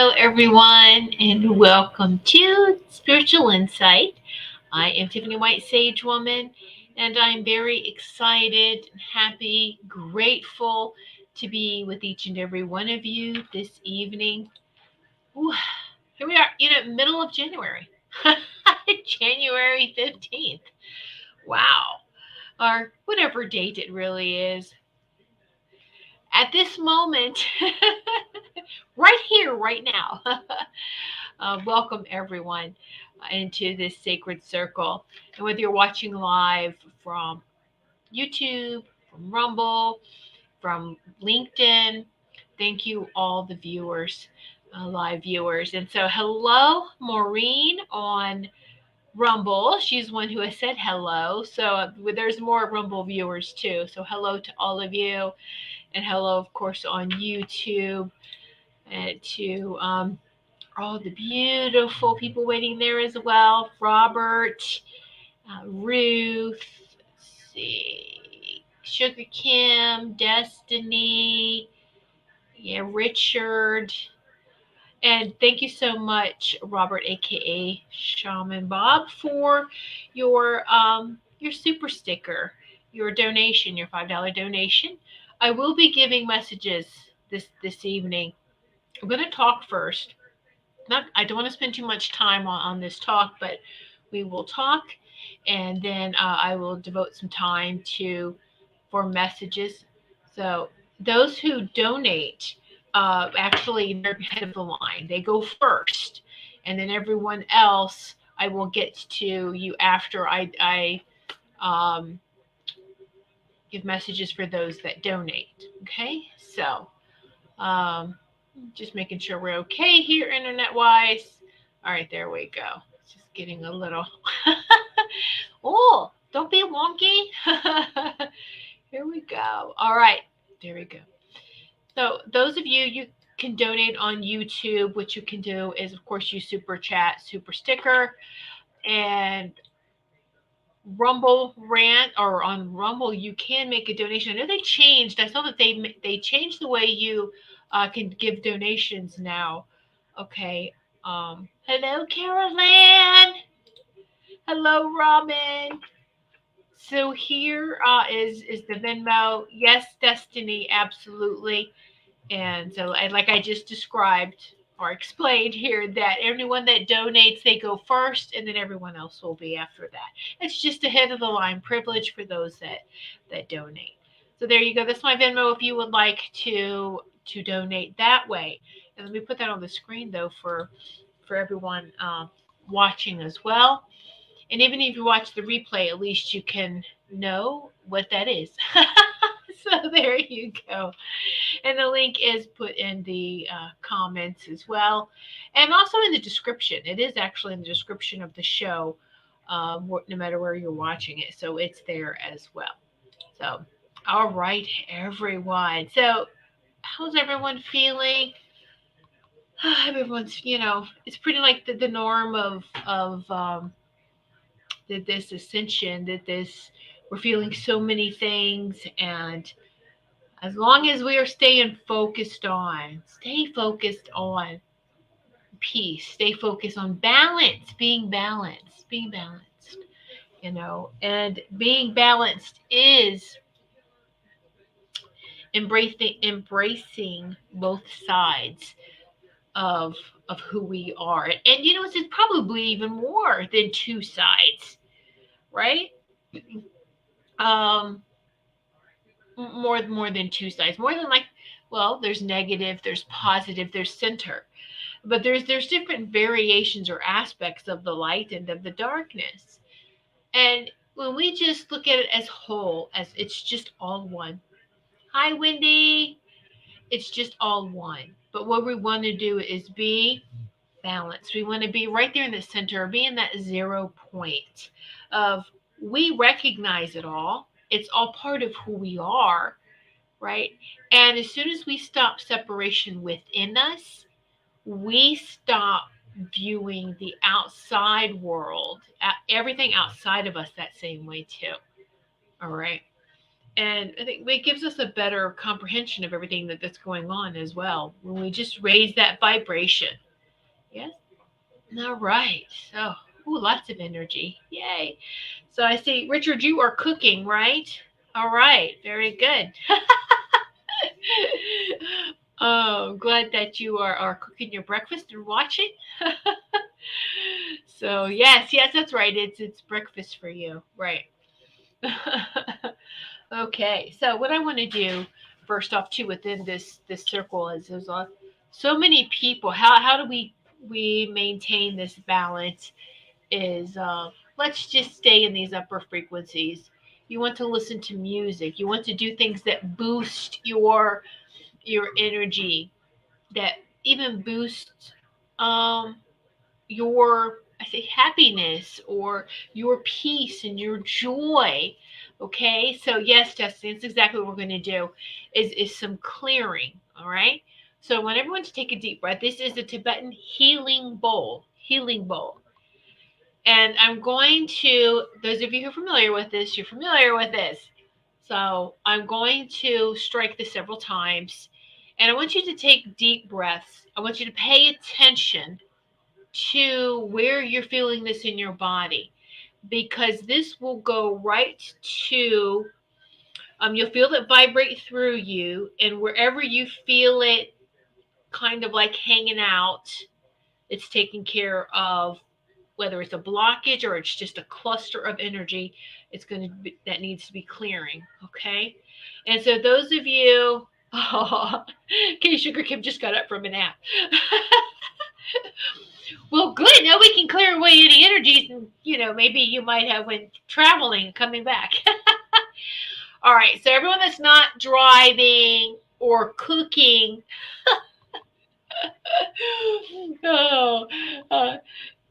Hello, everyone, and welcome to Spiritual Insight. I am Tiffany White Sage Woman, and I'm very excited, happy, grateful to be with each and every one of you this evening. Ooh, here we are, middle of January, January 15th. Wow, or whatever date it really is. At this moment, right here, right now. Welcome everyone into this sacred circle. And whether you're watching live from YouTube, from Rumble, from LinkedIn, thank you all the viewers, live viewers. And so, hello, Maureen on Rumble. She's one who has said hello. So there's more Rumble viewers too. So hello to all of you, and hello, of course, on YouTube, and to all the beautiful people waiting there as well. Robert, Ruth, let's see, Sugar Kim, Destiny, yeah, Richard. And thank you so much, Robert, aka Shaman Bob, for your super sticker, your donation, your $5 donation. I will be giving messages this evening. I'm going to talk first. Not, I don't want to spend too much time on this talk, but we will talk, and then I will devote some time to for messages. So those who donate, actually, they're head of the line. They go first, and then everyone else I will get to you after I give messages for those that donate. Okay, so. Just making sure we're okay here internet wise. All right, there we go. It's just getting a little. Oh, don't be wonky. Here we go. All right, there we go. So those of you can donate on YouTube. What you can do is, of course, use super chat, super sticker, and Rumble rant, or on Rumble you can make a donation. I know they changed. I saw that they changed the way you can give donations now. Okay. Hello, Carolyn. Hello, Robin. So here is the Venmo. Yes, Destiny, absolutely. And so, like I just described or explained here, that everyone that donates, they go first, and then everyone else will be after that. It's just a head of the line privilege for those that donate. So there you go. That's my Venmo if you would like to donate that way. And let me put that on the screen though for everyone watching as well. And even if you watch the replay, at least you can know what that is. So there you go. And the link is put in the comments as well, and also in the description. It is actually in the description of the show, no matter where you're watching it. So it's there as well. So, all right, everyone. So, how's everyone feeling? Everyone's, it's pretty like the norm of that this ascension, that this we're feeling so many things, and as long as we are stay focused on peace, stay focused on balance, being balanced, and being balanced is embracing both sides of of who we are. And it's probably even more than two sides, right? Um, more than two sides, more than, like, well, there's negative, there's positive, there's center, but there's different variations or aspects of the light and of the darkness. And when we just look at it as whole, as it's just all one. Hi, Wendy. It's just all one. But what we want to do is be balanced. We want to be right there in the center, be in that 0 point of, we recognize it all. It's all part of who we are, right? And as soon as we stop separation within us, we stop viewing the outside world, everything outside of us, that same way too. All right. And I think it gives us a better comprehension of everything that's going on as well when we just raise that vibration. Yes. All right. So, ooh, lots of energy. Yay. So I see, Richard, you are cooking, right? All right. Very good. Oh, I'm glad that you are cooking your breakfast and watching. So yes, that's right. It's breakfast for you, right? Okay. So what I want to do first off too within this circle is there's so many people. How do we maintain this balance? Is let's just stay in these upper frequencies. You want to listen to music. You want to do things that boost your energy, that even boost um, your, I say, happiness or your peace and your joy. Okay, so yes, Justin, that's exactly what we're going to do. Is some clearing. All right. So I want everyone to take a deep breath. This is the Tibetan healing bowl. Healing bowl. And I'm going to, those of you who are familiar with this, you're familiar with this. So I'm going to strike this several times. And I want you to take deep breaths. I want you to pay attention to where you're feeling this in your body, because this will go right to, you'll feel it vibrate through you. And wherever you feel it kind of like hanging out, it's taking care of, whether it's a blockage or it's just a cluster of energy, it's going to be, that needs to be clearing. Okay. And so those of you, oh, okay, Sugar Kim just got up from a nap. Well, good. Now we can clear away any energies, and maybe you might have when traveling coming back. All right. So everyone that's not driving or cooking, oh,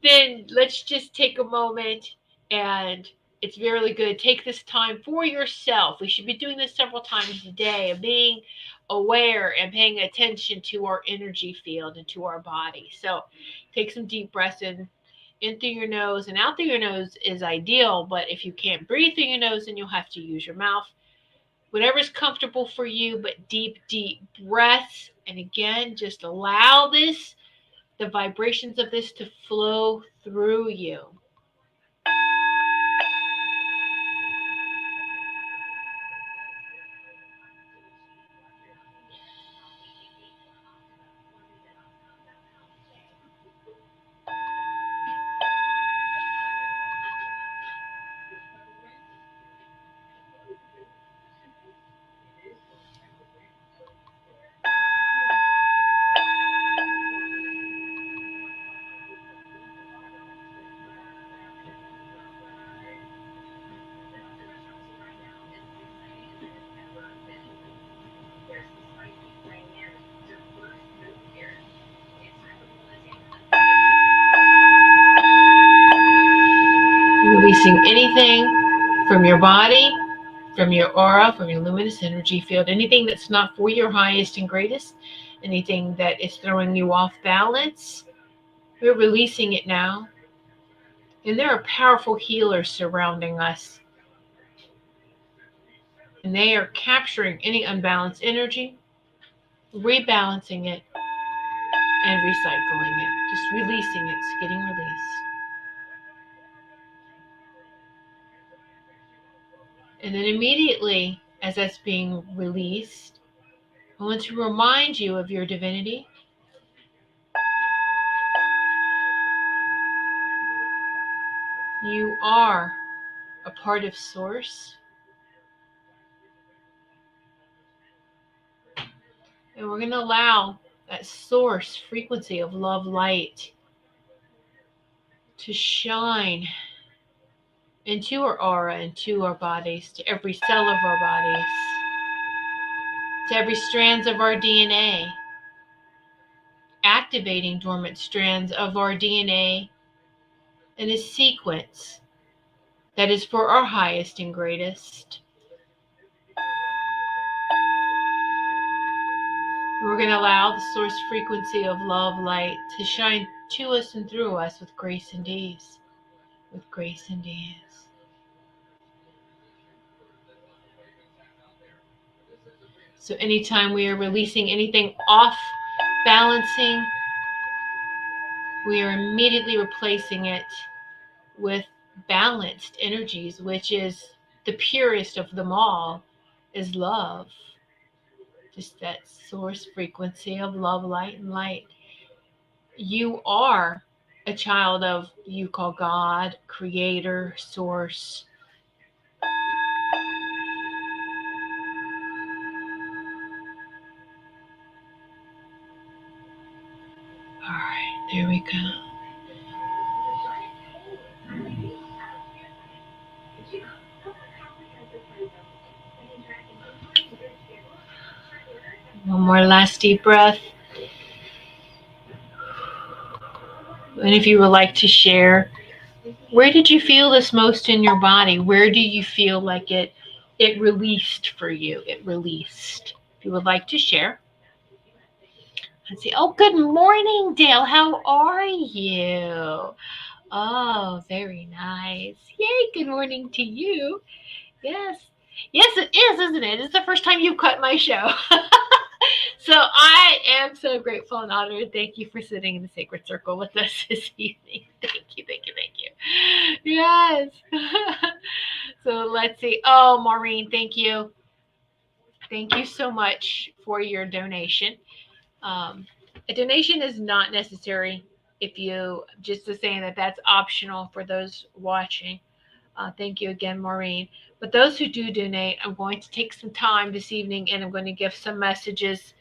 then let's just take a moment, and it's really good. Take this time for yourself. We should be doing this several times a day, of being aware and paying attention to our energy field and to our body. So take some deep breaths in through your nose, and out through your nose is ideal, but if you can't breathe through your nose, then you'll have to use your mouth. Whatever's comfortable for you, but deep breaths. And again, just allow the vibrations of this to flow through you. Releasing anything from your body, from your aura, from your luminous energy field, anything that's not for your highest and greatest, anything that is throwing you off balance, we're releasing it now. And there are powerful healers surrounding us. And they are capturing any unbalanced energy, rebalancing it, and recycling it. Just releasing it, it's getting released. And then immediately, as that's being released, I want to remind you of your divinity. You are a part of Source. And we're going to allow that Source frequency of love light to shine into our aura, into our bodies, to every cell of our bodies, to every strands of our DNA, activating dormant strands of our DNA in a sequence that is for our highest and greatest. We're going to allow the source frequency of love light to shine to us and through us with grace and ease. With grace and ease. So anytime we are releasing anything off balancing, we are immediately replacing it with balanced energies, which is the purest of them all, is love. Just that source frequency of love, light, and light. You are a child of, you call God, creator, source. All right, there we go. One more last deep breath. And if you would like to share, where did you feel this most in your body? Where do you feel like it released for you? It released. If you would like to share. Let's see. Oh, good morning, Dale. How are you? Oh, very nice. Yay, good morning to you. Yes. Yes, it is, isn't it? It's the first time you've caught my show. So I am so grateful and honored. Thank you for sitting in the sacred circle with us this evening. Thank you, thank you, thank you. Yes. So let's see. Oh, Maureen, thank you. Thank you so much for your donation. A donation is not necessary if you, just to saying that that's optional for those watching. Thank you again, Maureen. But those who do donate, I'm going to take some time this evening and I'm going to give some messages.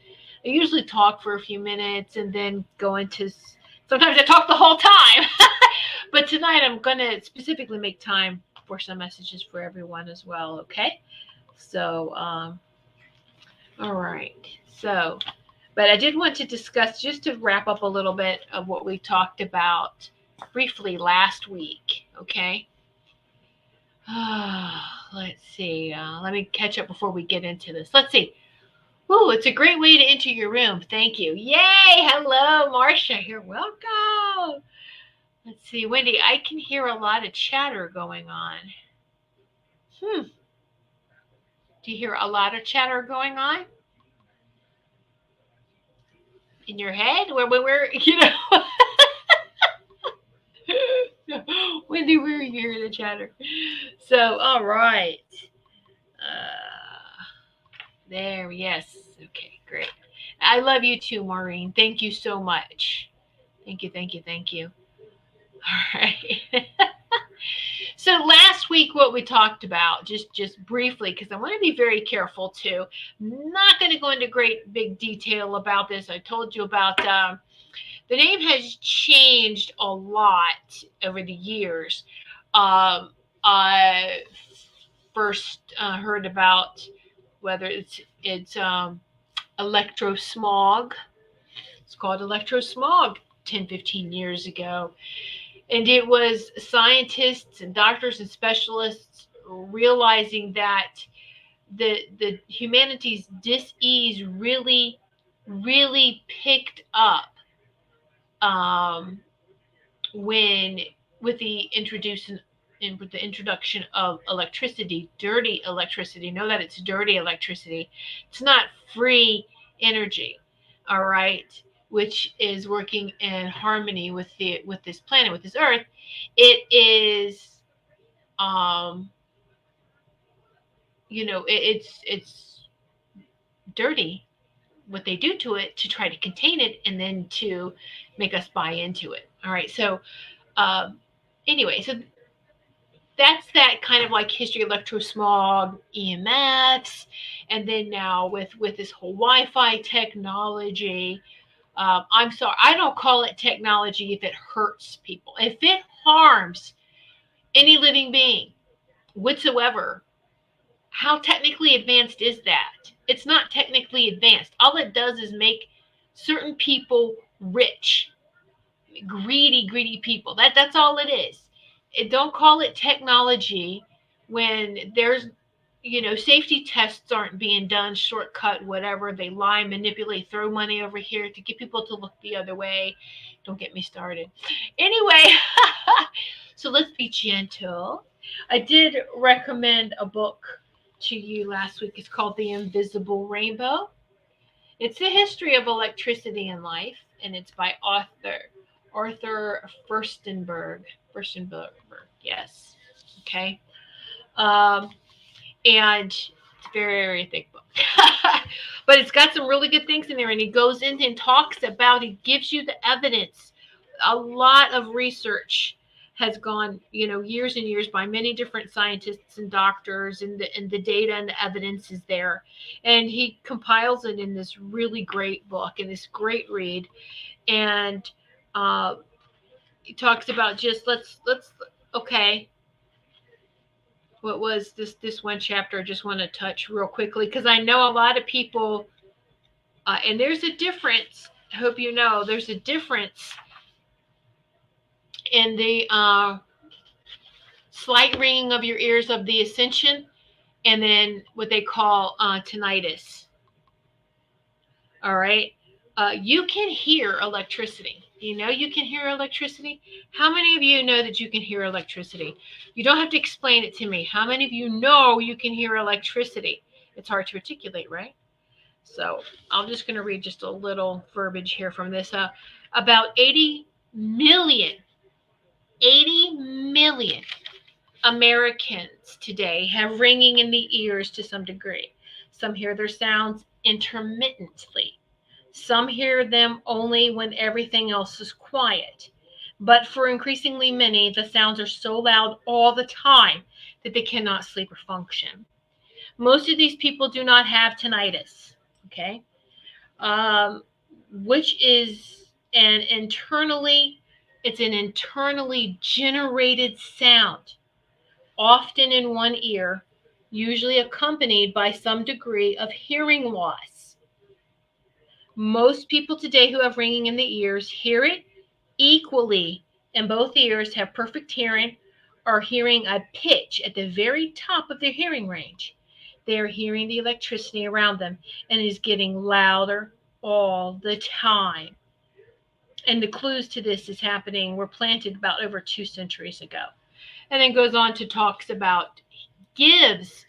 I usually talk for a few minutes and then go into, sometimes I talk the whole time. But tonight I'm going to specifically make time for some messages for everyone as well, okay? So, all right. So, but I did want to discuss, just to wrap up a little bit of what we talked about briefly last week, okay? Let's see. Let me catch up before we get into this. Let's see. Ooh, it's a great way to enter your room. Thank you. Yay! Hello, Marcia. You're welcome. Let's see, Wendy. I can hear a lot of chatter going on. Do you hear a lot of chatter going on in your head? Where we're, Wendy, where are you hearing the chatter? So, all right. There, yes. Okay, great. I love you too, Maureen. Thank you so much. Thank you, thank you, thank you. All right. So last week, what we talked about, just briefly, because I want to be very careful too. Not going to go into great big detail about this. I told you about the name has changed a lot over the years. I first heard about whether it's electrosmog. It's called electrosmog 10, 15 years ago. And it was scientists and doctors and specialists realizing that the humanity's dis-ease really picked up um, when with the introduction of electricity, dirty electricity. Know that it's dirty electricity. It's not free energy. All right, which is working in harmony with this planet, with this earth. It is um it's dirty what they do to it to try to contain it and then to make us buy into it. All right, so um anyway, so that's that kind of like history, electrosmog, EMFs, and then now with this whole Wi-Fi technology. I'm sorry, I don't call it technology if it hurts people. If it harms any living being whatsoever, how technically advanced is that? It's not technically advanced. All it does is make certain people rich, greedy people. That's all it is. Don't call it technology when there's safety tests aren't being done, shortcut, whatever. They lie, manipulate, throw money over here to get people to look the other way. Don't get me started. Anyway, so let's be gentle. I did recommend a book to you last week is called The Invisible Rainbow. It's the history of electricity in life, and it's by Arthur Furstenberg. Yes. Okay. Um, and it's a very, very thick book. But it's got some really good things in there, and he goes in and talks about, he gives you the evidence. A lot of research has gone, years and years by many different scientists and doctors, and the data and the evidence is there. And he compiles it in this really great book and this great read. And he talks about just okay, what was this one chapter I just want to touch real quickly, because I know a lot of people, and there's a difference. I hope you know there's a difference in the slight ringing of your ears of the ascension, and then what they call tinnitus. All right. You can hear electricity. You can hear electricity. How many of you know that you can hear electricity? You don't have to explain it to me. How many of you know you can hear electricity? It's hard to articulate, right? So I'm just going to read just a little verbiage here from this. About 80 million Americans today have ringing in the ears to some degree. Some hear their sounds intermittently. Some hear them only when everything else is quiet. But for increasingly many, the sounds are so loud all the time that they cannot sleep or function. Most of these people do not have tinnitus, okay? Which is it's an internally generated sound, often in one ear, usually accompanied by some degree of hearing loss. Most people today who have ringing in the ears hear it equally in both ears, have perfect hearing, or hearing a pitch at the very top of their hearing range. They are hearing the electricity around them, and it is getting louder all the time. And the clues to this is happening were planted about over 2 centuries ago. And then goes on to talks about, gives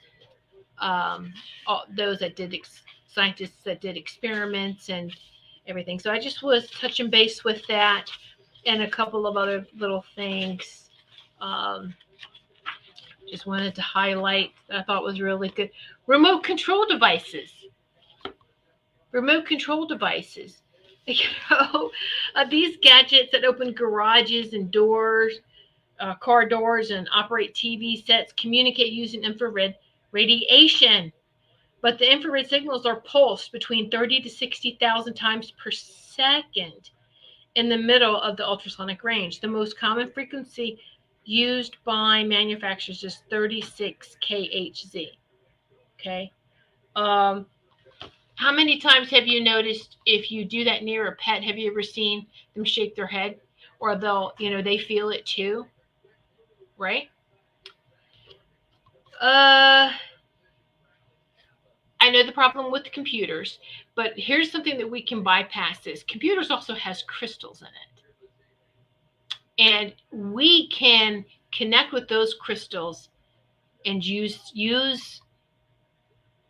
those that did scientists that did experiments and everything. So I just was touching base with that and a couple of other little things. Just wanted to highlight that I thought was really good. Remote control devices. These gadgets that open garages and doors, car doors, and operate TV sets communicate using infrared radiation. But the infrared signals are pulsed between 30 to 60,000 times per second in the middle of the ultrasonic range. The most common frequency used by manufacturers is 36 kHz. Okay. How many times have you noticed if you do that near a pet, have you ever seen them shake their head, or they feel it too, right? I know the problem with computers, but here's something that we can bypass this. Computers also has crystals in it. And we can connect with those crystals and use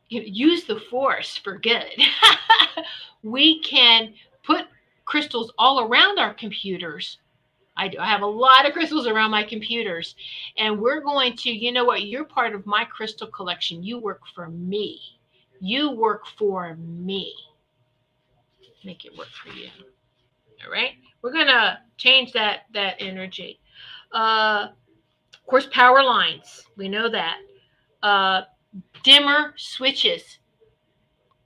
the force for good. We can put crystals all around our computers. I do. I have a lot of crystals around my computers. And we're going to, you know what? You're part of my crystal collection. You work for me. You work for me. Make it work for you. All right? We're going to change that energy. Of course, power lines. We know that. Dimmer switches.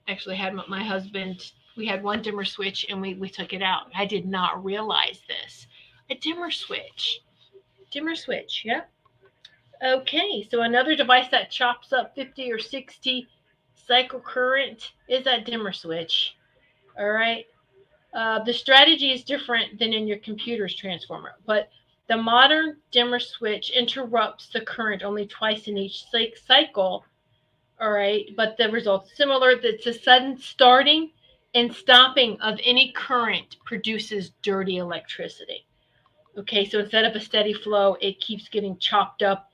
Actually, had my husband, we had one dimmer switch and we took it out. I did not realize this. A dimmer switch. Yep. Okay, so another device that chops up 50 or 60 cycle current is that dimmer switch. All right. The strategy is different than in your computer's transformer, but the modern dimmer switch interrupts the current only twice in each cycle. All right, but the result's similar. It's a sudden starting and stopping of any current produces dirty electricity. Okay, so instead of a steady flow, it keeps getting chopped up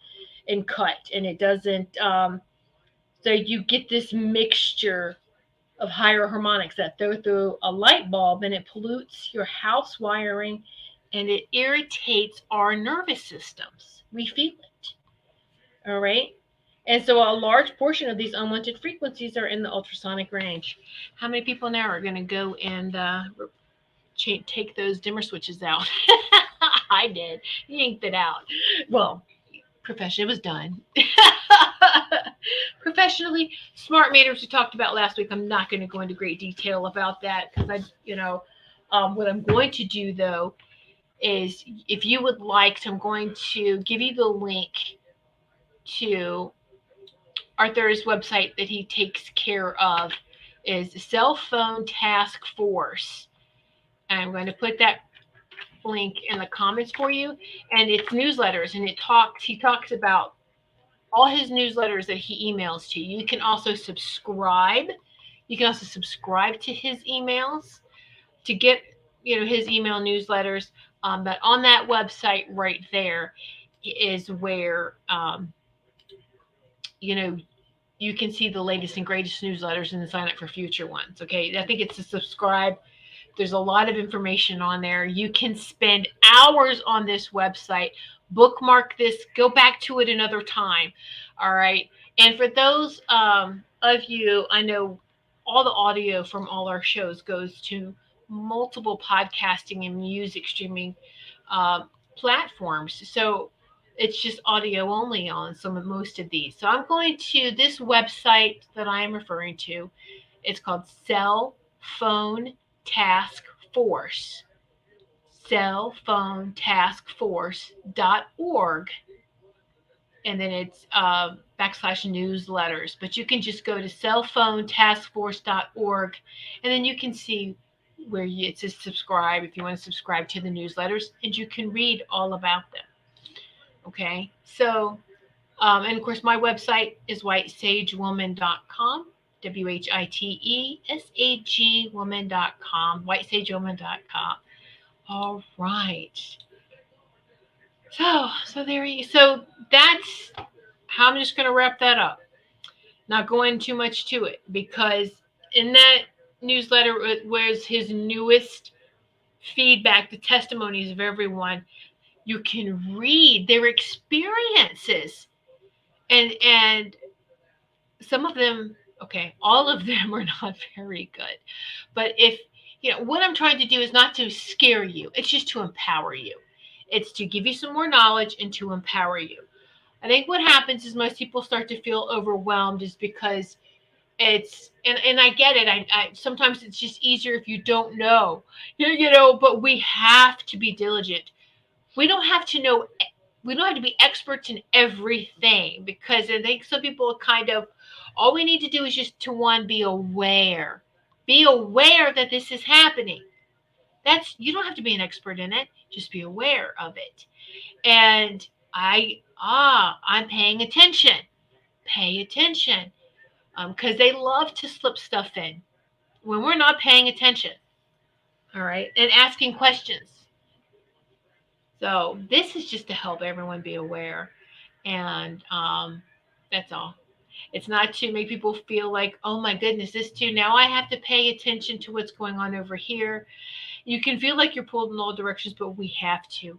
and cut, and it doesn't. So So you get this mixture of higher harmonics that go through a light bulb, and it pollutes your house wiring, and it irritates our nervous systems. We feel it. All right. And so a large portion of these unwanted frequencies are in the ultrasonic range. How many people now are going to go and take those dimmer switches out? I did. Yanked it out. Well, profession, it was done. Professionally, smart meters we talked about last week. I'm not going to go into great detail about that because what I'm going to do though is, if you would like, I'm going to give you the link to Arthur's website that he takes care of, is Cell Phone Task Force. And I'm going to put that link in the comments for you, and it's newsletters, and he talks about all his newsletters that he emails to you. You can also subscribe to his emails to get his email newsletters. But on that website right there is where you can see the latest and greatest newsletters and sign up for future ones. Okay, I think it's to subscribe. There's a lot of information on there. You can spend hours on this website, bookmark this, go back to it another time. All right. And for those of you, I know all the audio from all our shows goes to multiple podcasting and music streaming platforms. So it's just audio only on most of these. So I'm going to this website that I am referring to. It's called Cell Phone Task Force, cellphonetaskforce.org, and then it's /newsletters. But you can just go to cellphonetaskforce.org, and then you can see where it says subscribe if you want to subscribe to the newsletters, and you can read all about them. Okay, so and of course my website is whitesagewoman.com. WHITESAGwoman.com, whitesagewoman.com. All right. So that's how I'm just going to wrap that up. Not going too much to it, because in that newsletter was his newest feedback, the testimonies of everyone. You can read their experiences, and some of them, okay, all of them are not very good. But if, what I'm trying to do is not to scare you. It's just to empower you. It's to give you some more knowledge and to empower you. I think what happens is most people start to feel overwhelmed is because it's, and I get it. I sometimes it's just easier if you don't know, but we have to be diligent. We don't have to know. We don't have to be experts in everything, because I think some people all we need to do is just to be aware. Be aware that this is happening. You don't have to be an expert in it. Just be aware of it. And I'm paying attention. Pay attention. Because they love to slip stuff in when we're not paying attention. All right. And asking questions. So this is just to help everyone be aware. And that's all. It's not to make people feel like, oh my goodness, this too. Now I have to pay attention to what's going on over here. You can feel like you're pulled in all directions, but we have to.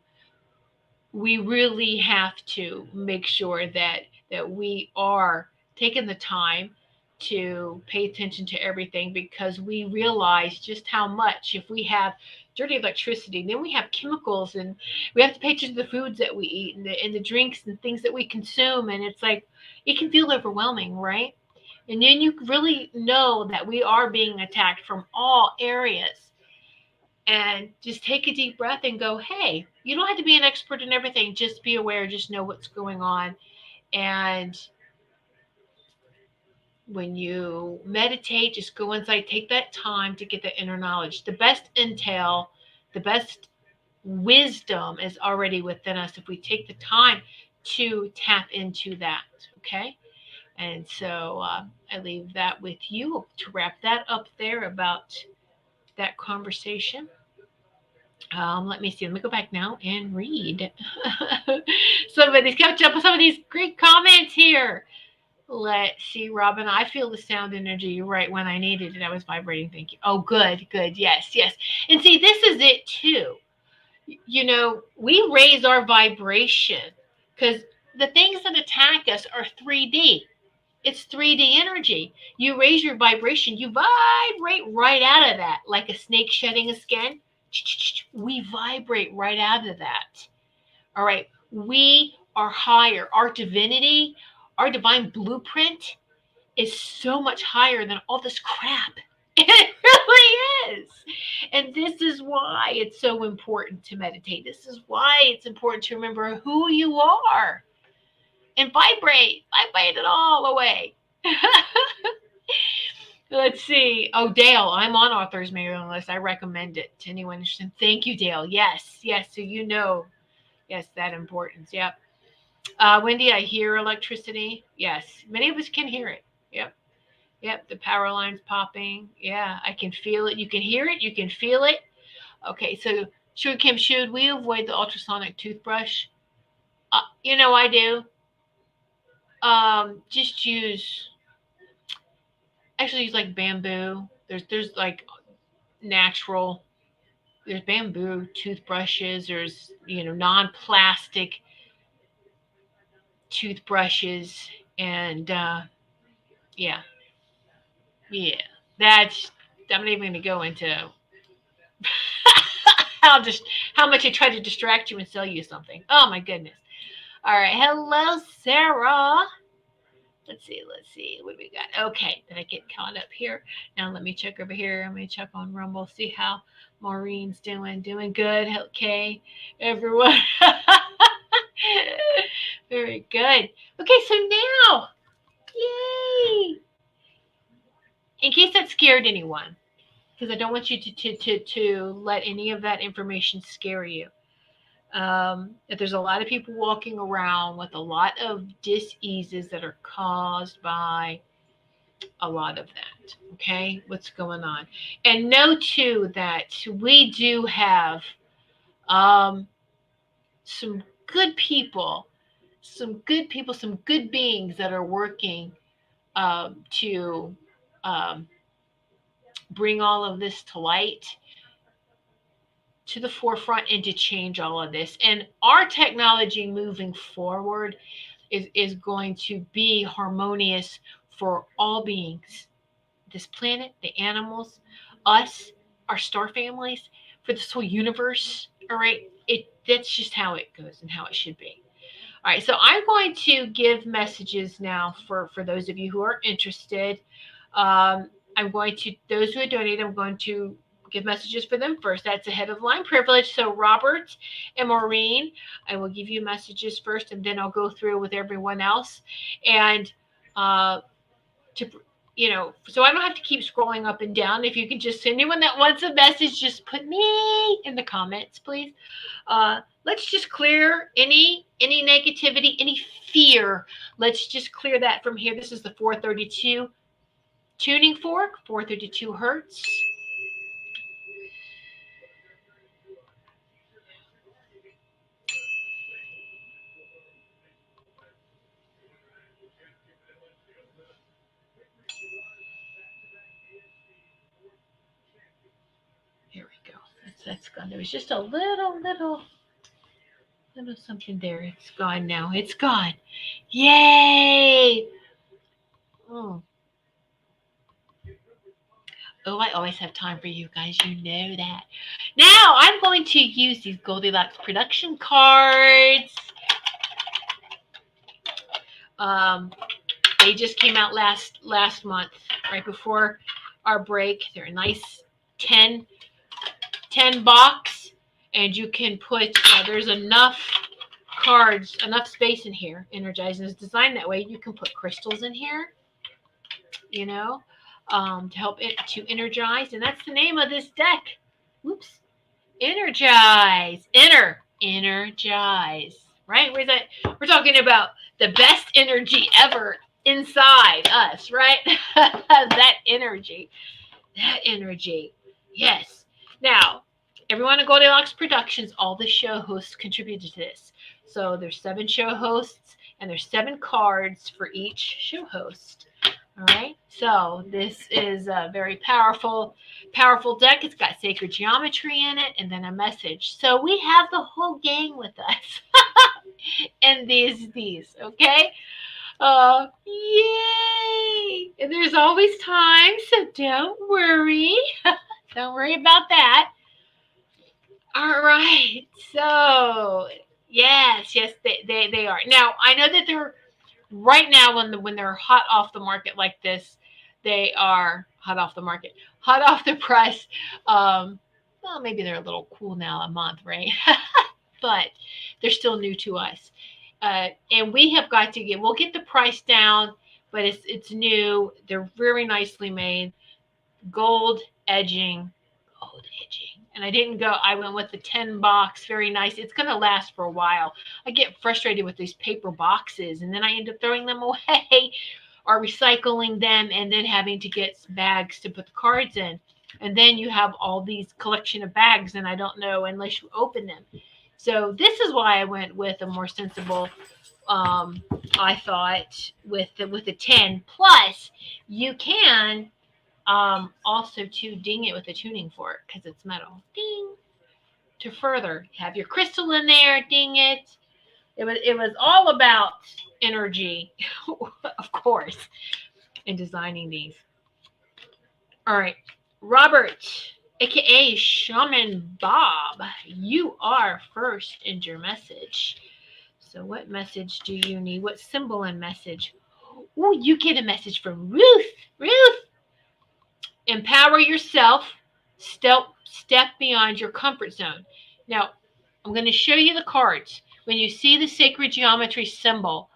We really have to make sure that we are taking the time to pay attention to everything, because we realize just how much, if we have dirty electricity, then we have chemicals, and we have to pay attention to the foods that we eat and the drinks and things that we consume. And it's like, it can feel overwhelming, right? And then you really know that we are being attacked from all areas. And just take a deep breath and go, hey, you don't have to be an expert in everything. Just be aware, just know what's going on. And when you meditate, just go inside, take that time to get the inner knowledge. The best intel, the best wisdom is already within us if we take the time to tap into that. Okay. And so I leave that with you to wrap that up there about that conversation. Let me see. Let me go back now and read. Somebody's catch up with some of these great comments here. Let's see, Robin. I feel the sound energy right when I needed it. I was vibrating. Thank you. Oh, good, good. Yes, yes. And see, this is it too. We raise our vibration because the things that attack us are 3D. It's 3D energy. You raise your vibration, you vibrate right out of that, like a snake shedding a skin. We vibrate right out of that. All right. We are higher. Our divinity, our divine blueprint is so much higher than all this crap. It really is. And this is why it's so important to meditate. This is why it's important to remember who you are and vibrate it all away. Let's see. Oh, Dale, I'm on author's mailing list. I recommend it to anyone interested. Thank you, Dale. Yes, yes. So yes, that importance. Yep. Wendy, I hear electricity. Yes, many of us can hear it. Yep. Yep, the power lines popping. Yeah, I can feel it. You can hear it. You can feel it. Okay, so should we avoid the ultrasonic toothbrush? I do. Just use like bamboo. There's like natural. There's bamboo toothbrushes. There's non-plastic toothbrushes, and yeah, yeah. That's I'm not even going to go into how just how much I try to distract you and sell you something. Oh my goodness. All right. Hello, Sarah. Let's see. What do we got? Okay. Did I get caught up here? Now let me check over here. I'm going to check on Rumble, see how Maureen's doing. Doing good. Okay. Everyone. Very good. Okay. So now, yay. In case that scared anyone, because I don't want you to let any of that information scare you. That there's a lot of people walking around with a lot of diseases that are caused by a lot of that. Okay, what's going on? And know too that we do have um, some good people, some good beings that are working to bring all of this to light, to the forefront, and to change all of this. And our technology moving forward is going to be harmonious for all beings, this planet, the animals, us, our star families, for this whole universe. All right. That's just how it goes and how it should be. All right, so I'm going to give messages now for those of you who are interested. I'm going to, those who are donated, I'm going to give messages for them first. That's a head of line privilege. So Robert and Maureen, I will give you messages first, and then I'll go through with everyone else. And to so I don't have to keep scrolling up and down. If you can just, anyone that wants a message, just put me in the comments, please. Let's just clear any negativity, any fear. Let's just clear that from here. This is the 432 tuning fork, 432 hertz. Here we go. That's gone. There was just a little something there. It's gone now. It's gone. Yay! Oh. Oh, I always have time for you guys. You know that. Now I'm going to use these Goldylocks production cards. They just came out last month, right before our break. They're a nice 10 box, and you can put, there's enough cards, enough space in here. Energizing is designed that way. You can put crystals in here, to help it to energize. And that's the name of this deck. Whoops. Energize. Energize. Right? Where's that? We're talking about the best energy ever inside us, right? That energy. Yes. Now, everyone at Goldylocks Productions, all the show hosts contributed to this. So there's 7 show hosts, and there's 7 cards for each show host. All right, so this is a very powerful deck. It's got sacred geometry in it, and then a message. So we have the whole gang with us, and these, okay? Yay! And there's always time, so don't worry. Don't worry about that. All right, so yes, they are. Now I know that they're right now when they're hot off the market like this, they are hot off the market, hot off the press. Well, maybe they're a little cool now, a month, right? But they're still new to us, and we have got to we'll get the price down, but it's new. They're very nicely made, gold edging, and I went with the 10 box, very nice. It's going to last for a while. I get frustrated with these paper boxes, and then I end up throwing them away or recycling them, and then having to get bags to put the cards in. And then you have all these collection of bags, and I don't know unless you open them. So this is why I went with a more sensible, I thought, with the 10. Plus, you can also to ding it with a tuning fork because it's metal. Ding. To further have your crystal in there, ding it. It was all about energy, of course, in designing these. All right, Robert, aka Shaman Bob, you are first in your message. So what message do you need? What symbol and message? Oh, you get a message from Ruth. Ruth, empower yourself. Step beyond your comfort zone. Now, I'm going to show you the cards. When you see the sacred geometry symbol,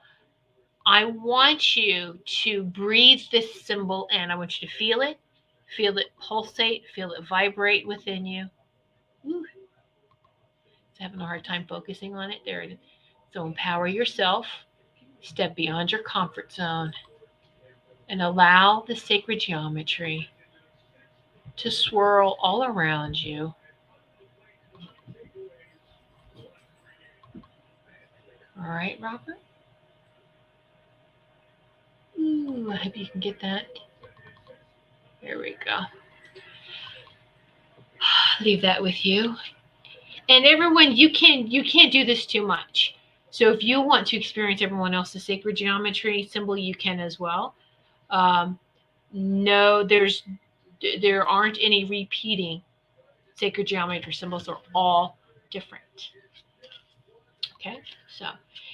I want you to breathe this symbol in. I want you to feel it pulsate, feel it vibrate within you. Ooh. It's having a hard time focusing on it. There it is. So empower yourself, step beyond your comfort zone, and allow the sacred geometry to swirl all around you. All right, Robert? Ooh, I hope you can get that. There we go. Leave that with you. And everyone, you can't do this too much. So if you want to experience everyone else's sacred geometry symbol, you can as well. No, there aren't any repeating sacred geometry symbols. Are all different. Okay, so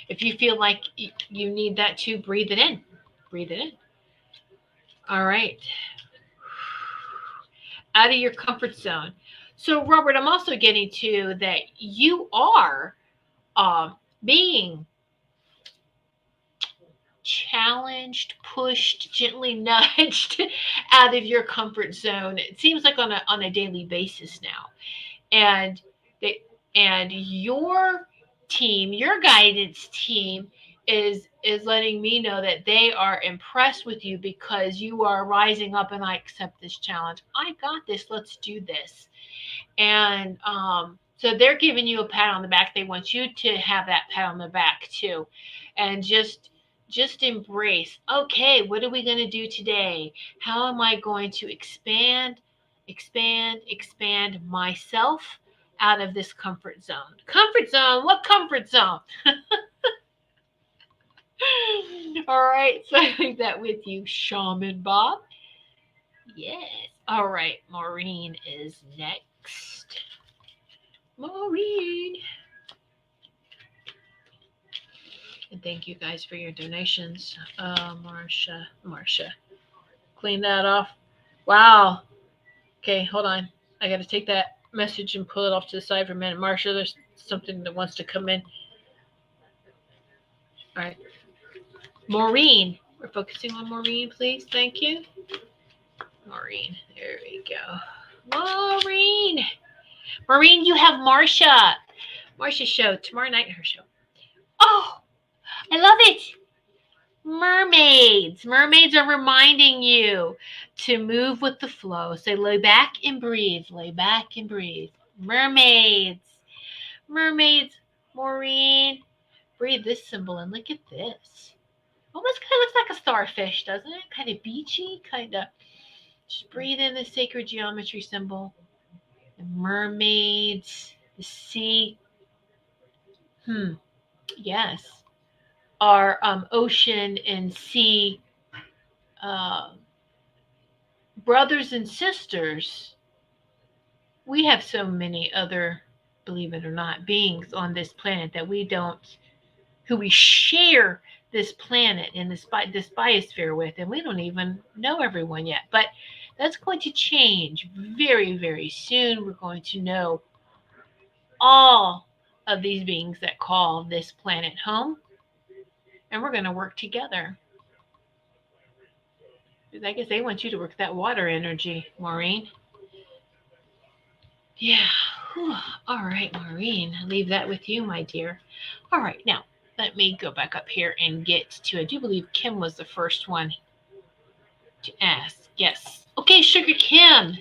if you feel like you need that too, breathe it in. Breathe it in. All right. Out of your comfort zone. So, Robert, I'm also getting to that you are being challenged, pushed, gently nudged out of your comfort zone. It seems like on a daily basis now, and your team, your guidance team, is letting me know that they are impressed with you because you are rising up, and I accept this challenge. I got this. Let's do this. And so they're giving you a pat on the back. They want you to have that pat on the back too, and just embrace. Okay, what are we going to do today? How am I going to expand myself out of this comfort zone? Comfort zone? What comfort zone? All right, so I leave that with you, Shaman Bob. Yes. All right, Maureen is next. Maureen. And thank you guys for your donations. Marcia. Clean that off. Wow. Okay, hold on. I got to take that message and pull it off to the side for a minute. Marcia, there's something that wants to come in. All right. Maureen. We're focusing on Maureen, please. Thank you. Maureen. There we go. Maureen. Maureen, you have Marcia. Marcia's show tomorrow night, her show. Oh, I love it. Mermaids. Mermaids are reminding you to move with the flow. Say, lay back and breathe. Lay back and breathe. Mermaids. Mermaids. Maureen. Breathe this symbol and look at this. Almost kind of looks like a starfish, doesn't it? Kind of beachy, kind of. Just breathe in the sacred geometry symbol. The mermaids, the sea. Yes. Our ocean and sea uh, brothers and sisters. We have so many other, believe it or not, beings on this planet that we don't, who we share this planet and this biosphere with, and we don't even know everyone yet. But that's going to change very, very soon. We're going to know all of these beings that call this planet home, and we're going to work together. I guess they want you to work that water energy, Maureen. Yeah. Whew. All right, Maureen. I'll leave that with you, my dear. All right, now let me go back up here and get to, I do believe Kim was the first one to ask. Yes. Okay, Sugar Kim.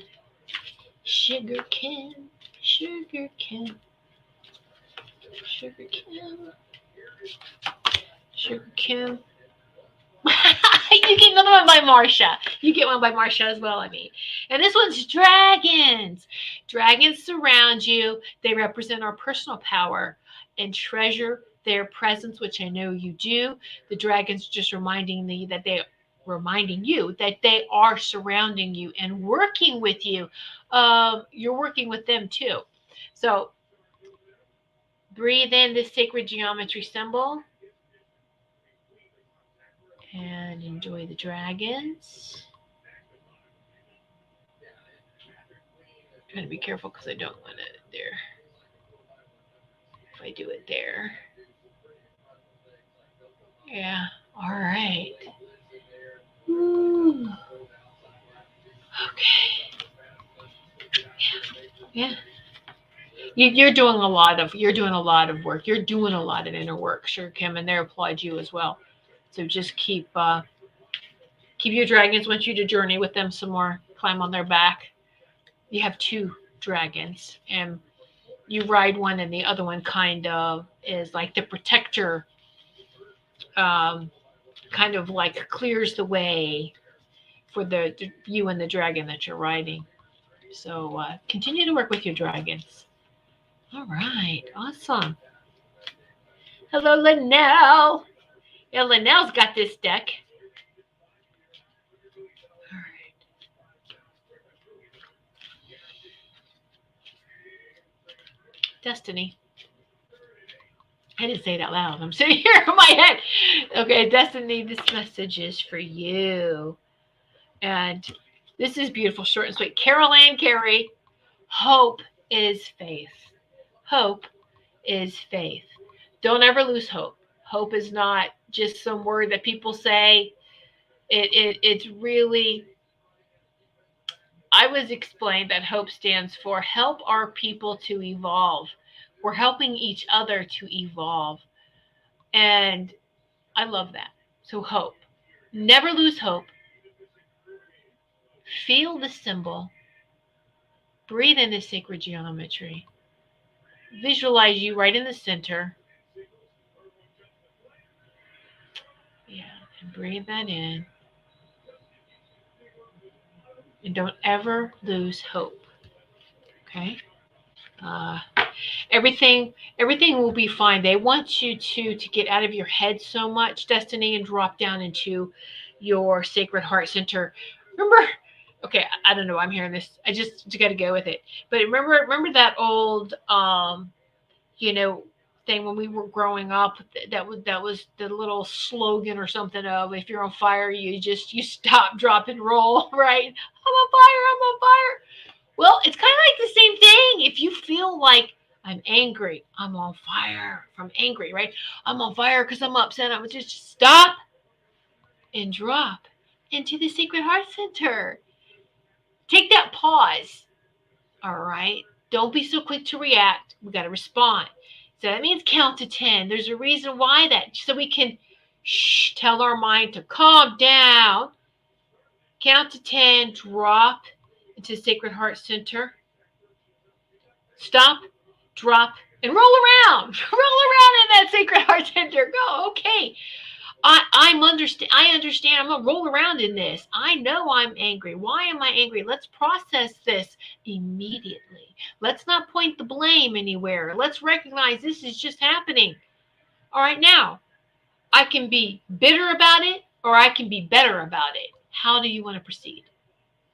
Sugar Kim. Sugar Kim. Sugar Kim. Sugar Kim. You get another one by Marsha. You get one by Marsha as well, I mean. And this one's dragons. Dragons surround you. They represent our personal power and treasure their presence, which I know you do. The dragons just reminding you that they are surrounding you and working with you. You're working with them too. So breathe in this sacred geometry symbol. And enjoy the dragons. I'm trying to be careful because I don't want it there. If I do it there. Yeah. All right. Ooh. Okay. Yeah. You're doing a lot of work. You're doing a lot of inner work, sure, Kim, and they applaud you as well. So just keep your dragons. Want you to journey with them some more. Climb on their back. You have 2 dragons, and you ride one, and the other one kind of is like the protector. Kind of like clears the way for the you and the dragon that you're riding. So continue to work with your dragons. All right, awesome. Hello, Linnell. Yeah, Linnell's got this deck. All right. Destiny. I didn't say it out loud. I'm sitting here in my head. Okay, Destiny, this message is for you. And this is beautiful, short and sweet. Carol Ann Carey, hope is faith. Hope is faith. Don't ever lose hope. Hope is not just some word that people say. It's really, I was explained that hope stands for help our people to evolve. We're helping each other to evolve. And I love that. So hope. Never lose hope. Feel the symbol. Breathe in the sacred geometry. Visualize you right in the center. Yeah, and breathe that in. And don't ever lose hope. Okay? Everything will be fine. They want you to get out of your head so much, Destiny, and drop down into your sacred heart center. Remember, okay, I don't know, I'm hearing this. I just got to go with it. But remember that old thing when we were growing up, that was the little slogan or something of, if you're on fire, you stop, drop, and roll, right? I'm on fire. Well, it's kind of like the same thing. If you feel like I'm angry, I'm on fire from angry, right? I'm on fire because I'm upset. I'm just stop and drop into the Sacred Heart Center. Take that pause. All right. Don't be so quick to react. We got to respond. So that means count to 10. There's a reason why that, so we can tell our mind to calm down. Count to 10, drop into Sacred Heart Center. Stop, drop, and roll around, roll around in that Sacred Heart Center. Go, okay. I understand. I'm gonna roll around in this. I know I'm angry. Why am I angry? Let's process this immediately. Let's not point the blame anywhere. Let's recognize this is just happening. All right, now I can be bitter about it or I can be better about it. How do you want to proceed?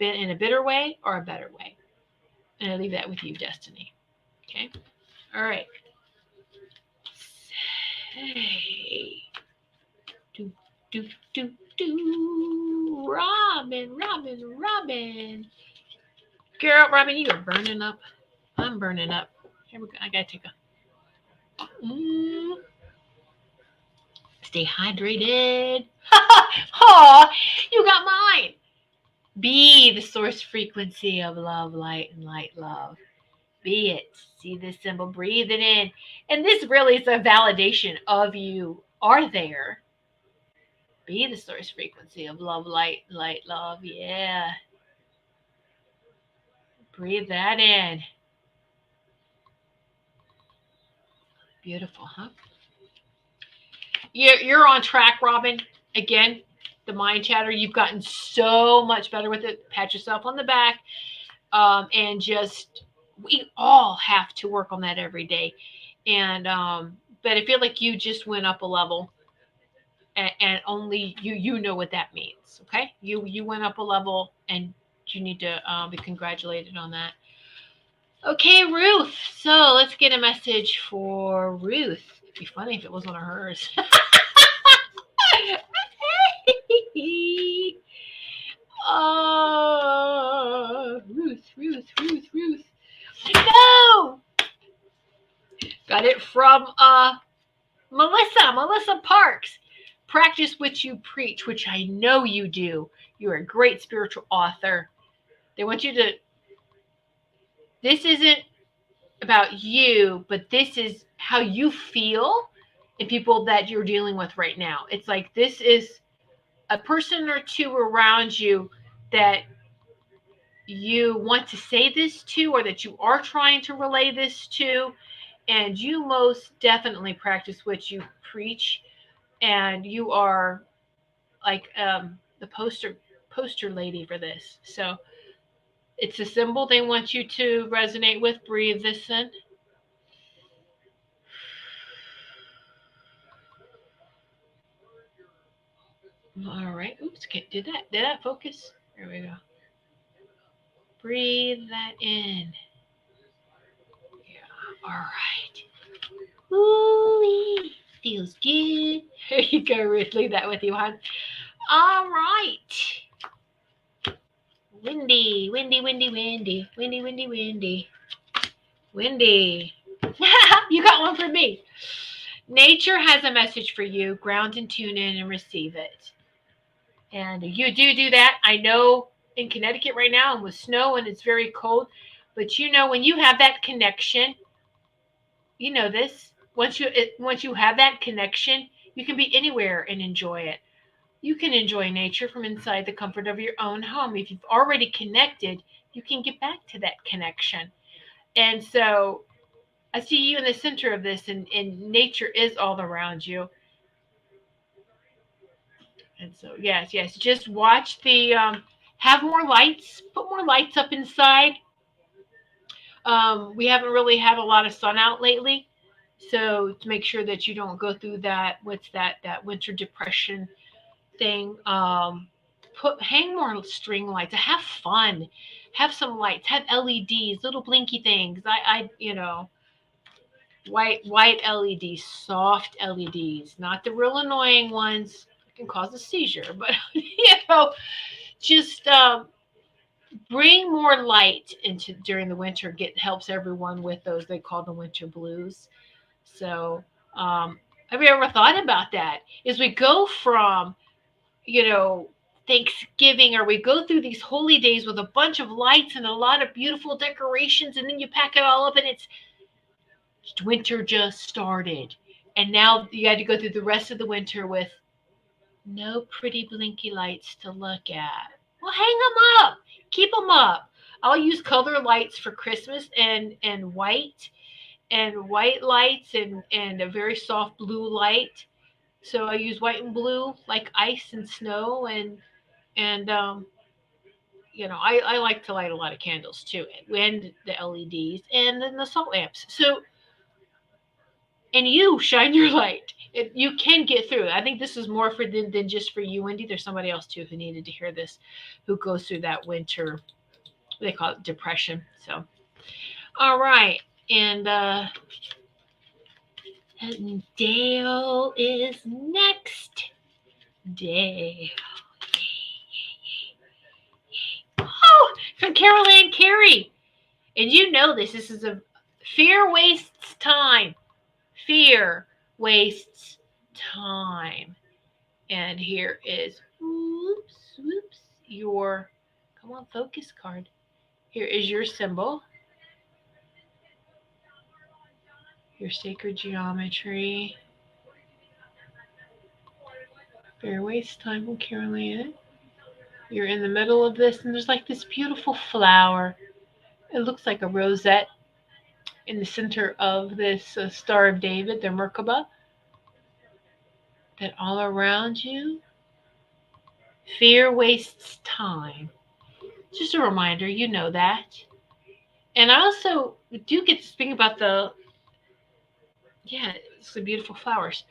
In a bitter way or a better way? And I leave that with you, Destiny. Okay. All right. Say, do, do, do, do. Robin. Girl, Robin, you are burning up. I'm burning up. Here we go. I gotta take a. Stay hydrated. Aw, you got mine. Be the source frequency of love, light, and light love. Be it. See this symbol, breathe it in. And this really is a validation of you are there. Be the source frequency of love, light, love. Yeah. Breathe that in. Beautiful, huh? You're on track, Robin. Again, the mind chatter, you've gotten so much better with it. Pat yourself on the back. And just, we all have to work on that every day. And, but I feel like you just went up a level and only you know what that means. Okay. You went up a level and you need to be congratulated on that. Okay, Ruth. So let's get a message for Ruth. It'd be funny if it was one of hers. Ruth. No! Got it from Melissa Parks. Practice what you preach, which I know you do. You're a great spiritual author. They want you to, this isn't about you, but this is how you feel in people that you're dealing with right now. It's like this is a person or two around you that you want to say this to or that you are trying to relay this to, and you most definitely practice what you preach, and you are like the poster lady for this. So it's a symbol they want you to resonate with. Breathe this in. All right. Oops. Did that focus? There we go. Breathe that in. Yeah. All right. Ooh, feels good. There you go, Ruth. Leave that with you, hon. All right. Windy. You got one for me. Nature has a message for you. Ground and tune in and receive it. And you do that. I know in Connecticut right now and with snow and it's very cold, but you know when you have that connection, you know this. Once you have that connection, you can be anywhere and enjoy it. You can enjoy nature from inside the comfort of your own home. If you've already connected, you can get back to that connection. And so I see you in the center of this, and nature is all around you. And so, yes, just watch the, have more lights, put more lights up inside. We haven't really had a lot of sun out lately. So to make sure that you don't go through that, what's that winter depression thing, hang more string lights, have fun, have some lights, have LEDs, little blinky things. White LEDs, soft LEDs, not the real annoying ones that can cause a seizure, but just bring more light into during the winter. Helps everyone with those they call the winter blues. So have you ever thought about that? As we go from Thanksgiving, or we go through these holy days with a bunch of lights and a lot of beautiful decorations, and then you pack it all up and it's winter just started. And now you had to go through the rest of the winter with no pretty blinky lights to look at. Well, hang them up. Keep them up. I'll use color lights for Christmas and white and white lights and a very soft blue light. So I use white and blue like ice and snow and I like to light a lot of candles too, and the LEDs and then the salt lamps. So and you shine your light. You can get through. I think this is more for than just for you, Wendy. There's somebody else too who needed to hear this, who goes through that winter. They call it depression. So, all right, and Dale is next. Dale. Oh, from Carol Ann Carey. And you know this. This is a fear wastes time. Fear wastes time. And here is, whoops, your, come on, focus card. Here is your symbol, your sacred geometry. Fear wastes time from Carol Ann. You're in the middle of this, and there's like this beautiful flower. It looks like a rosette in the center of this Star of David, the Merkaba. That all around you, fear wastes time. Just a reminder, you know that. And I also do get to speak about it's the beautiful flowers.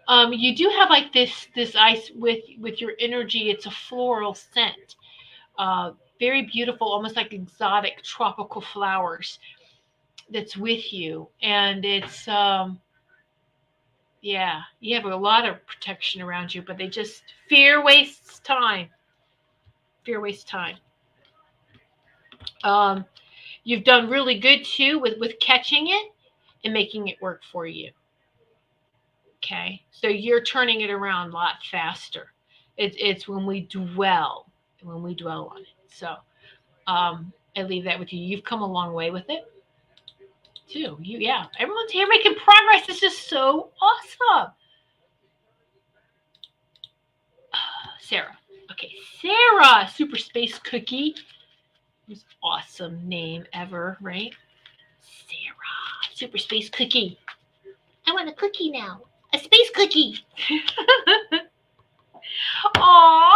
You do have like this ice with your energy. It's a floral scent, very beautiful, almost like exotic tropical flowers that's with you, and it's you have a lot of protection around you, but they just fear wastes time. Fear wastes time. Um, you've done really good too with catching it and making it work for you. Okay, so you're turning it around a lot faster. It's when we dwell on it. So I leave that with you. You've come a long way with it too. Everyone's here making progress. This is so awesome. Sarah. Okay, Sarah, Super Space Cookie. Most awesome name ever, right? Sarah, Super Space Cookie. I want a cookie now. A space cookie. Aww.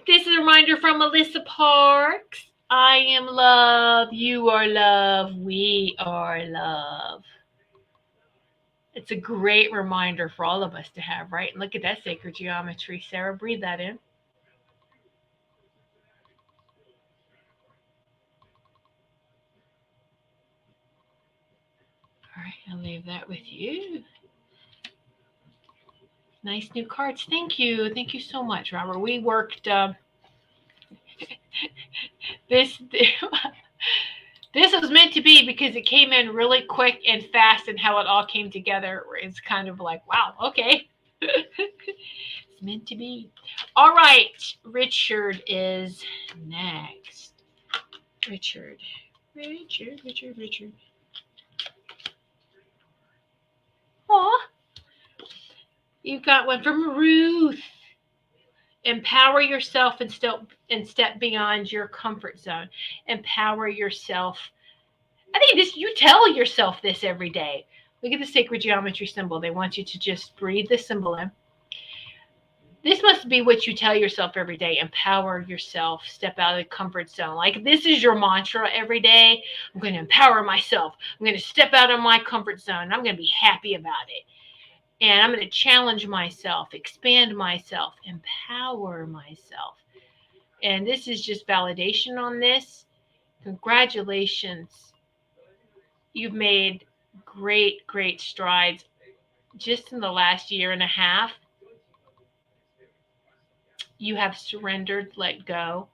This is a reminder from Melissa Parks. I am love. You are love. We are love. It's a great reminder for all of us to have, right? And look at that sacred geometry. Sarah, breathe that in. All right, I'll leave that with you. Nice new cards. Thank you. Thank you so much, Robert. We worked this this was meant to be because it came in really quick and fast, and how it all came together is kind of like, wow, okay. It's meant to be. All right, Richard is next. Richard. Aw. You've got one from Ruth. Empower yourself and step beyond your comfort zone. Empower yourself. I think you tell yourself this every day. Look at the sacred geometry symbol. They want you to just breathe the symbol in. This must be what you tell yourself every day. Empower yourself. Step out of the comfort zone. Like this is your mantra every day. I'm going to empower myself. I'm going to step out of my comfort zone. I'm going to be happy about it. And I'm going to challenge myself, expand myself, empower myself. And this is just validation on this. Congratulations. You've made great, great strides just in the last year and a half. You have surrendered, let go.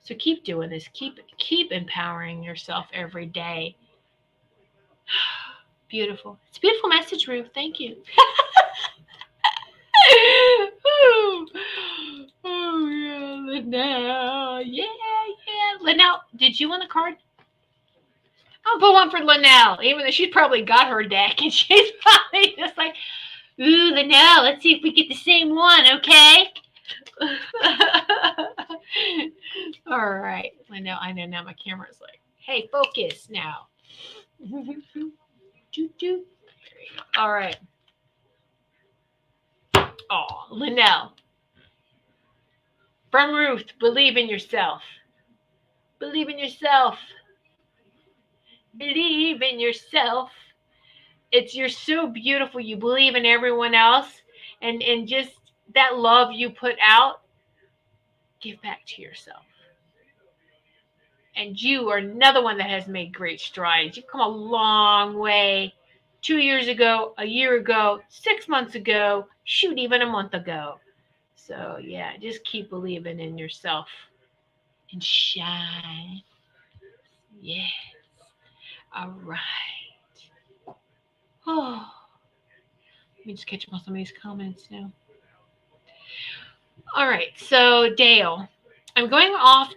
So keep doing this. Keep empowering yourself every day. Beautiful. It's a beautiful message, Ruth. Thank you. Oh yeah, Linnell. Yeah. Linnell, did you want a card? I'll put one for Linnell, even though she's probably got her deck and she's probably just like, ooh, Linnell, let's see if we get the same one, okay? All right. Linnell, I know now my camera's like, hey, focus now. All right. Oh, Linnell. From Ruth, believe in yourself. Believe in yourself. Believe in yourself. You're so beautiful. You believe in everyone else, and just that love you put out, give back to yourself. And you are another one that has made great strides. You've come a long way. 2 years ago, a year ago, 6 months ago, shoot, even a month ago. So yeah, just keep believing in yourself and shine. Yeah. All right. Oh, let me just catch up on some of these comments now. All right. So Dale, I'm going off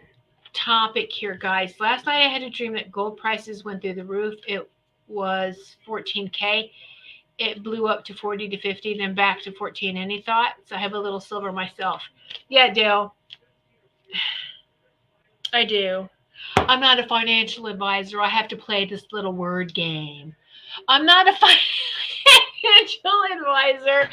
topic here, guys. Last night I had a dream that gold prices went through the roof. It was 14K. It blew up to 40 to 50, then back to 14. Any thoughts? I have a little silver myself. Yeah, Dale, I do. I'm not a financial advisor. I have to play this little word game. I'm not a financial advisor.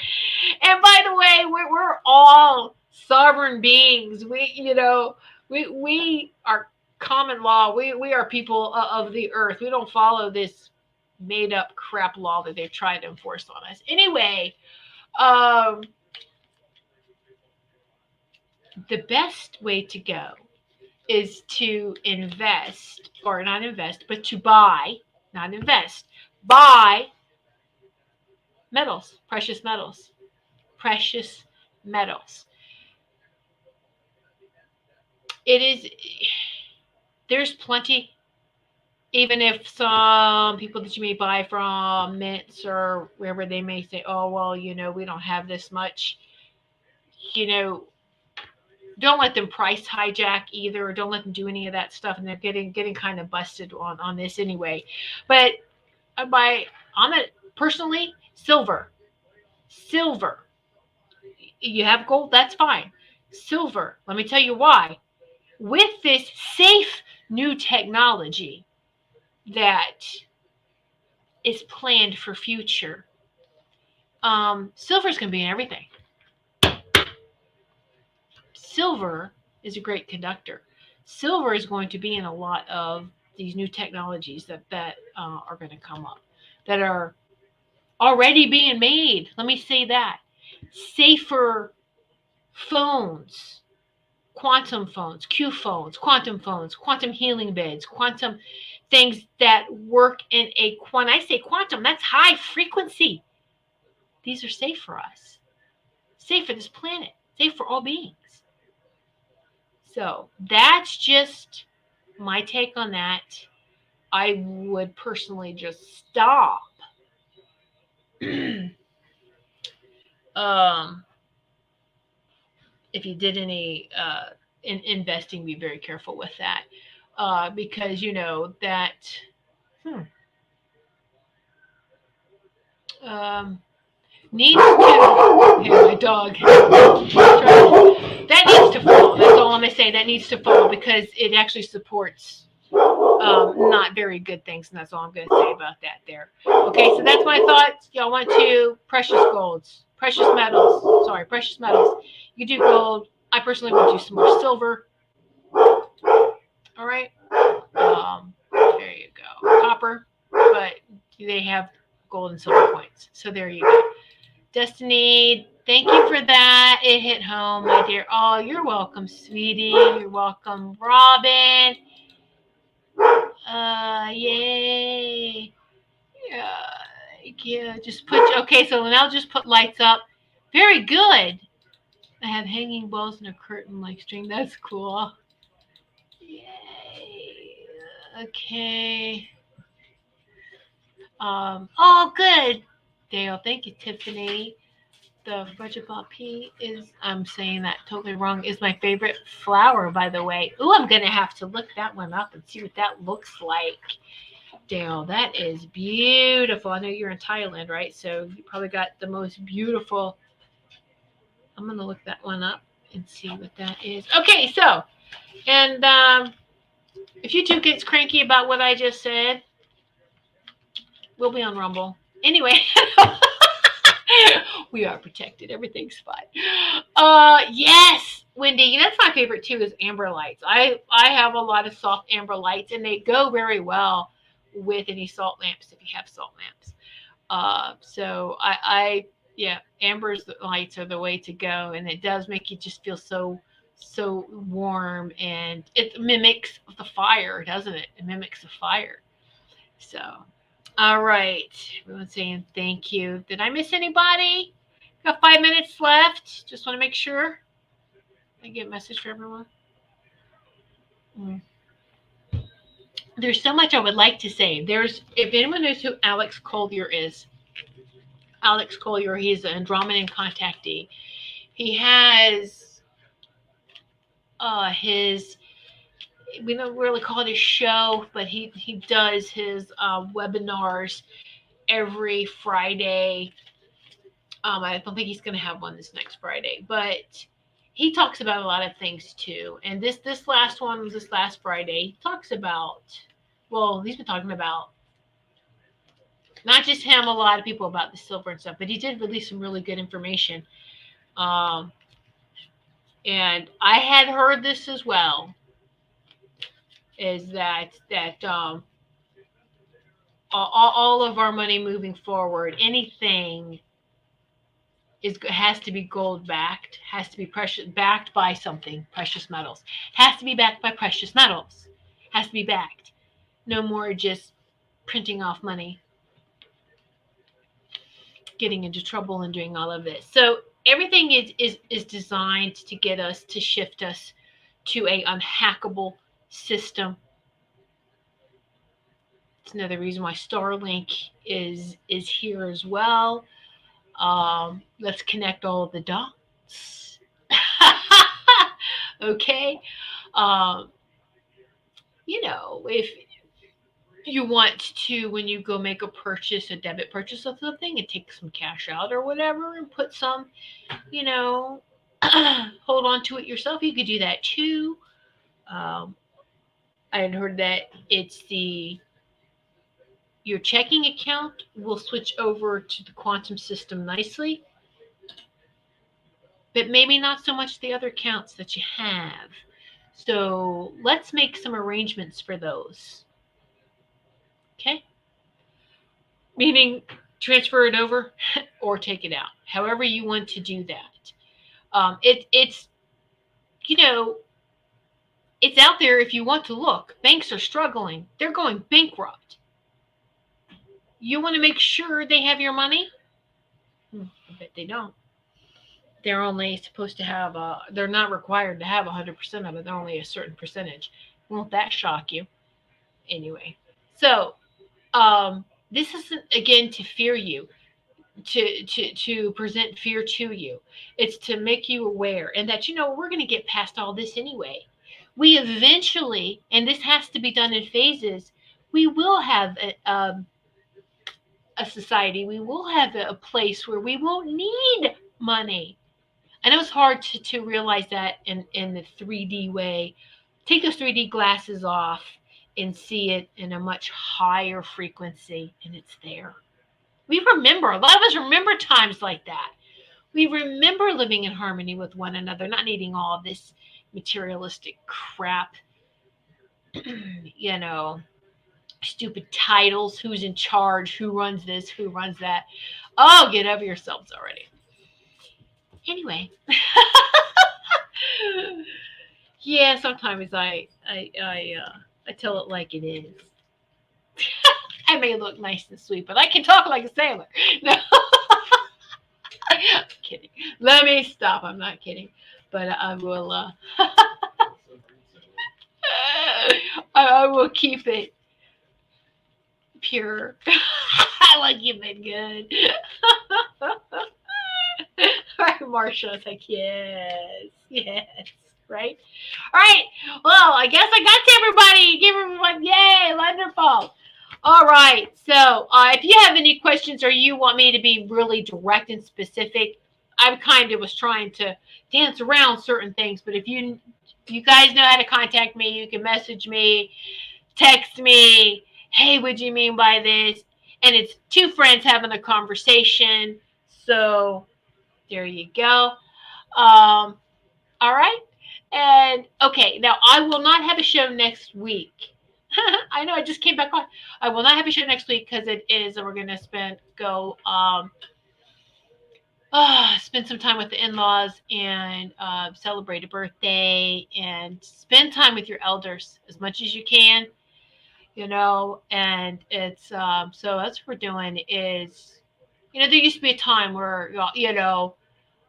And by the way, we're all sovereign beings. We are common law. We are people of the earth. We don't follow this made up crap law that they've tried to enforce on us. Anyway, um, the best way to go is to invest, or not invest, but to buy, not invest, buy metals, precious metals, precious metals. It is, there's plenty, even if some people that you may buy from mints or wherever, they may say, oh, well, we don't have this much, you know, don't let them price hijack either, or don't let them do any of that stuff. And they're getting kind of busted on this anyway. But on it personally, silver. You have gold, that's fine. Silver. Let me tell you why. With this safe new technology that is planned for future, silver is going to be in everything. Silver is a great conductor. Silver is going to be in a lot of these new technologies that are going to come up, that are already being made. Let me say that. Safer phones, quantum phones, Q phones, quantum healing beds, quantum things that work in when I say quantum, that's high frequency. These are safe for us, safe for this planet, safe for all beings. So that's just my take on that. I would personally just stop. If you did any investing, be very careful with that, because that needs to. Hey, my dog. That needs to fall. That's all I'm gonna say. That needs to fall because it actually supports not very good things, and that's all I'm gonna say about that. There. Okay, so that's my thoughts. Y'all want to precious metals. Sorry, precious metals. You do gold. I personally would do some more silver. All right. There you go. Copper, but they have gold and silver coins. So there you go. Destiny, thank you for that. It hit home, my dear. Oh, you're welcome, sweetie. You're welcome, Robin. Yay. Yeah. Just put. Okay, so now just put lights up. Very good. I have hanging balls and a curtain like string. That's cool. Yay. Okay. Oh, good. Dale, thank you, Tiffany. The Vegetables pea is, I'm saying that totally wrong, is my favorite flower, by the way. Ooh, I'm going to have to look that one up and see what that looks like. Dale, that is beautiful. I know you're in Thailand, right? So you probably got the most beautiful. I'm going to look that one up and see what that is. Okay, and if you two get cranky about what I just said, We'll be on Rumble. Anyway, we are protected. Everything's fine. Yes, Wendy. That's my favorite too. Is amber lights. I have a lot of soft amber lights, and they go very well with any salt lamps if you have salt lamps. So I yeah, amber's lights are the way to go, and it does make you just feel so warm, and it mimics the fire, doesn't it? It mimics the fire. So, all right, everyone's saying thank you. Did I miss anybody? Got 5 minutes left. Just want to make sure I get a message for everyone. Mm. There's so much I would like to say. There's, if anyone knows who Alex Collier is, Alex Collier, he's an Andromedan contactee. He has his, we don't really call it a show, but he does his webinars every Friday. I don't think he's going to have one this next Friday, but he talks about a lot of things too. And this last one was this last Friday. He talks about, well, he's been talking about not just him, a lot of people about the silver and stuff, but he did release some really good information. And I had heard this as well, is that all of our money moving forward, anything has to be gold backed, has to be precious backed by something, precious metals, has to be backed by precious metals, has to be backed. No more just printing off money, getting into trouble and doing all of this. So everything is designed to get us, to shift us to a unhackable system. It's another reason why Starlink is here as well. Let's connect all the dots. Okay. If you want to, when you go make a purchase, a debit purchase of something, and take some cash out or whatever and put some, hold on to it yourself, you could do that too. I had heard that your checking account will switch over to the quantum system nicely, but maybe not so much the other accounts that you have. So let's make some arrangements for those. Okay? Meaning transfer it over or take it out. However you want to do that. It's it's out there if you want to look. Banks are struggling. They're going bankrupt. You want to make sure they have your money? I bet they don't. They're only supposed to have, they're not required to have 100% of it. They're only a certain percentage. Won't that shock you? Anyway, so this isn't, again, to fear you, to present fear to you. It's to make you aware, and that, we're going to get past all this anyway. We eventually, and this has to be done in phases, we will have a society, we will have a place where we won't need money. I know it's hard to realize that in the 3D way. Take those 3D glasses off and see it in a much higher frequency, and it's there. We remember, a lot of us remember times like that. We remember living in harmony with one another, not needing all of this materialistic crap, stupid titles, who's in charge, who runs this, who runs that. Oh, get over yourselves already. Anyway. Yeah, sometimes I tell it like it is. I may look nice and sweet, but I can talk like a sailor. No. I'm kidding. Let me stop. I'm not kidding. But I will I will keep it pure. Like you've been good. Right, Marsha's like, yes, right? All right. Well, I guess I got to everybody. Give everyone, yay, wonderful. All right. So if you have any questions or you want me to be really direct and specific, I kind of was trying to dance around certain things. But if you guys know how to contact me, you can message me, text me. Hey, what do you mean by this? and it's two friends having a conversation. So there you go. Um, all right. And okay, now I will not have a show next week. I know I just came back on. I will not have a show next week because it is, we're gonna spend some time with the in-laws and celebrate a birthday and spend time with your elders as much as you can. And it's so that's what we're doing. Is there used to be a time where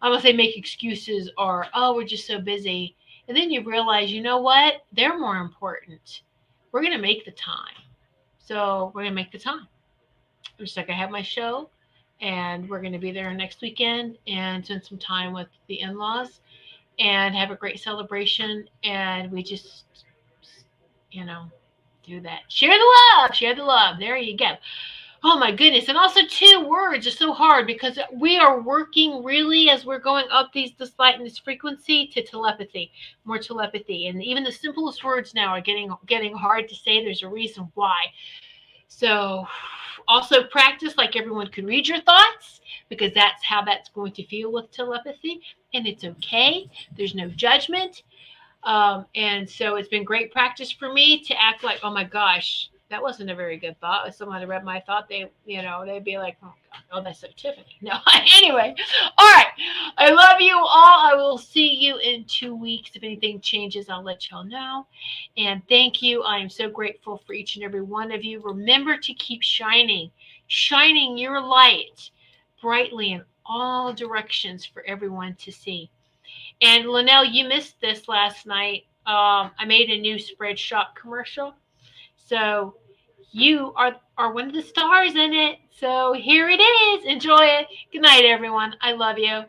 I don't say make excuses or, oh, we're just so busy. And then you realize, you know what? They're more important. We're going to make the time. So we're going to make the time. I'm just like, I have my show and we're going to be there next weekend and spend some time with the in laws and have a great celebration. And we just, you know, do that. Share the love. Share the love. There you go. Oh my goodness. And also two words are so hard because we are working really as we're going up this light and this frequency to telepathy, more telepathy. And even the simplest words now are getting hard to say. There's a reason why. So also practice like everyone can read your thoughts because that's how that's going to feel with telepathy. And it's okay. There's no judgment. And so it's been great practice for me to act like, oh my gosh, that wasn't a very good thought. If someone had read my thought, they'd be like, oh God, oh, that's so Tiffany. No, anyway. All right. I love you all. I will see you in 2 weeks. If anything changes, I'll let y'all know. And thank you. I am so grateful for each and every one of you. Remember to keep shining your light brightly in all directions for everyone to see. And Linnell, you missed this last night. I made a new Spread Shop commercial. So you are one of the stars in it. So here it is. Enjoy it. Good night, everyone. I love you.